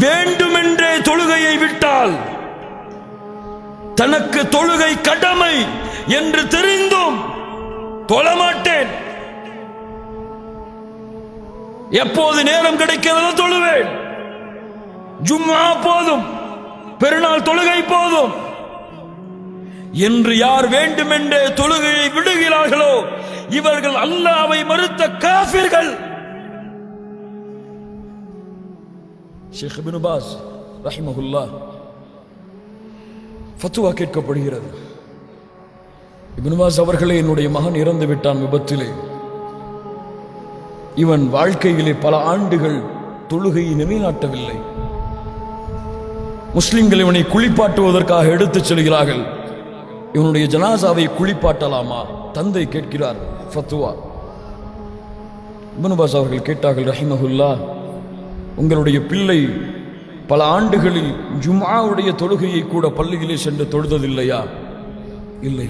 வேண்டுமென்றே தொழுகையை விட்டால், தனக்கு தொழுகை கடமை என்று தெரிந்தும் தொழமாட்டேன், எப்போது நேரம் கிடைக்கிறதோ தொழுவேன், ஜும்ஆ போதும், பெருநாள் தொழுகை போதும் என்று யார் வேண்டுமென்றே தொழுகையை விடுகிறார்களோ இவர்கள் அல்லாஹ்வை மறுத்த காஃபிர்கள். ஷேக் இப்னு பாஸ் ரஹிமஹுல்லாஹ் ஃபத்வா கேட்கப்படுகிறது. இப்னு பாஸ் அவர்களே, என்னுடைய மகன் இறந்து விட்டான் விபத்திலே. இவன் வாழ்க்கையிலே பல ஆண்டுகள் தொழுகையை நிலைநாட்டவில்லை. முஸ்லிம்கள் இவனை குளிப்பாட்டுவதற்காக எடுத்துச் செல்கிறார்கள். இவனுடைய ஜனாசாவை குளிப்பாட்டலாமா? தந்தை கேட்கிறார் ஃபத்வா. இப்னு பாஸ் அவர்கள் கேட்டார்கள், ரஹிமஹுல்லாஹ், உங்களுடைய பிள்ளை பல ஆண்டுகளில் ஜும்ஆவுடைய தொழுகையை கூட பள்ளியிலே சென்று தொழுததில்லையா? இல்லை.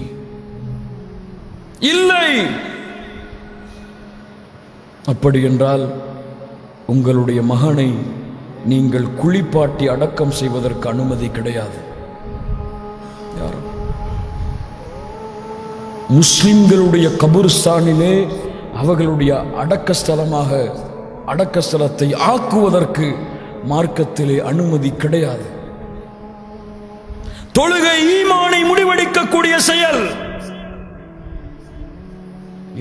இல்லை. அப்படி என்றால் உங்களுடைய மகனை நீங்கள் குளிப்பாட்டி அடக்கம் செய்வதற்கு அனுமதி கிடையாது. முஸ்லிம்களுடைய கபூர்ஸ்தானிலே அவர்களுடைய அடக்கஸ்தலமாக அடக்கஸ்தலத்தை ஆக்குவதற்கு மார்க்கத்திலே அனுமதி கிடையாது. தொழுகை ஈமானை முடிவெடுக்கக்கூடிய செயல்.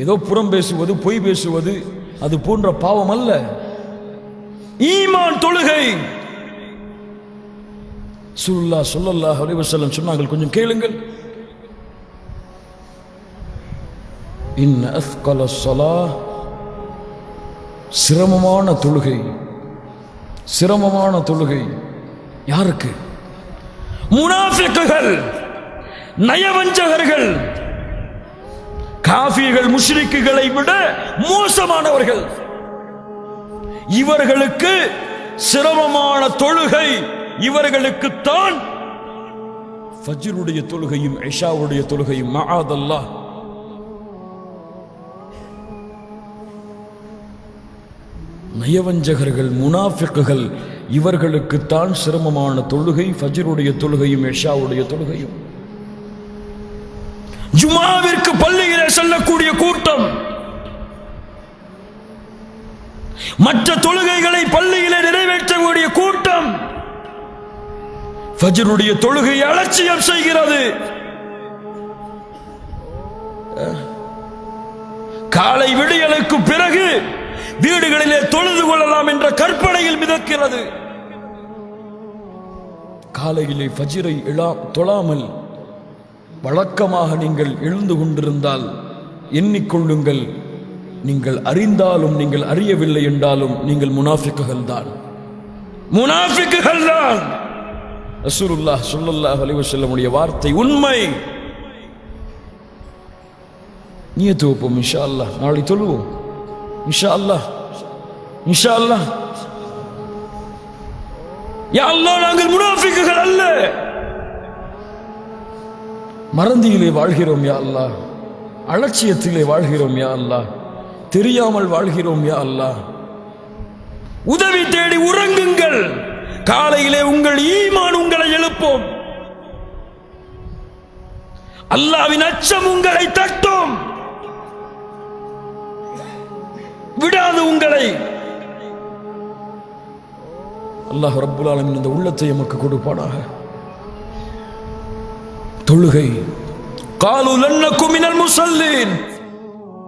ஏதோ புறம் பேசுவது, பொய் பேசுவது அது போன்ற பாவம் அல்ல. ஈமான் தொழுகை. ஸல்லல்லாஹு அலைஹி வஸல்லம் சொன்னார்கள், கொஞ்சம் கேளுங்கள். இன்ன அஸ்கல ஸலாஹ், சிரமமான தொழுகை. சிரமமான தொழுகை யாருக்கு? முனாஃபிக்குகள், நயவஞ்சகர்கள், காஃபிர்கள், முஷ்ரிக்குகளை விட மோசமானவர்கள். இவர்களுக்கு சிரமமான தொழுகை. இவர்களுக்கு தான் ஃபஜ்ருடைய தொழுகையும் இஷாவுடைய தொழுகையும். மஆதல்லாஹ். நயவஞ்சகர்கள், முனாஃபிக்குகள், இவர்களுக்கு தான் சிரமமான தொழுகை ஃபஜ்ருடைய தொழுகையும் இஷாவுடைய தொழுகையும். ஜும்ஆவிற்கு பள்ளியிலே செல்லக்கூடிய கூட்டம், மற்ற தொழுகைகளை பள்ளியிலே நிறைவேற்றக்கூடிய கூட்டம் ஃபஜ்ருடைய தொழுகையை அலட்சியம் செய்கிறது. காலை விடியலுக்கு பிறகு வீடுகளிலே தொழுது கொள்ளலாம் என்ற கற்பனையில் மிதக்கிறது. காலையிலே ஃபஜ்ரை தொழாமல் வழக்கமாக நீங்கள் எழுந்து கொண்டிருந்தால் எண்ணிக்கொள்ளுங்கள், நீங்கள் அறிந்தாலும் நீங்கள் அறியவில்லை என்றாலும் நீங்கள் முனாஃபிக்குகள் தான். முனாஃபிக்குகள் தான். ரசூலுல்லாஹ் ஸல்லல்லாஹு அலைஹி வஸல்லம் உடைய வார்த்தை உண்மை. நியத்து வைப்போம், இன்ஷா அல்லாஹ் நாளை தொழுவோம், இன்ஷா அல்லாஹ், இன்ஷா அல்லாஹ். யா அல்லாஹ், நாங்கள் முனாஃபிக்குகள் அல்ல. மறந்தியிலே வாழ்கிறோம் யா அல்லாஹ், அலட்சியத்திலே வாழ்கிறோம் யா அல்லாஹ், தெரியாமல் வாழ்கிறோம் யா அல்லாஹ். உதவி தேடி உறங்குங்கள். காலையிலே உங்கள் ஈமான் உங்களை எழுப்பும். அல்லாஹ்வின் அச்சம் உங்களை தட்டும், விடாது உங்களை. அல்லாஹ் ரப்புல் ஆலமீன் இந்த உள்ளத்தை எமக்கு கொடுப்பானாக. தொழுகை. காலு லன்னகு மினல் முஸல்லீன்,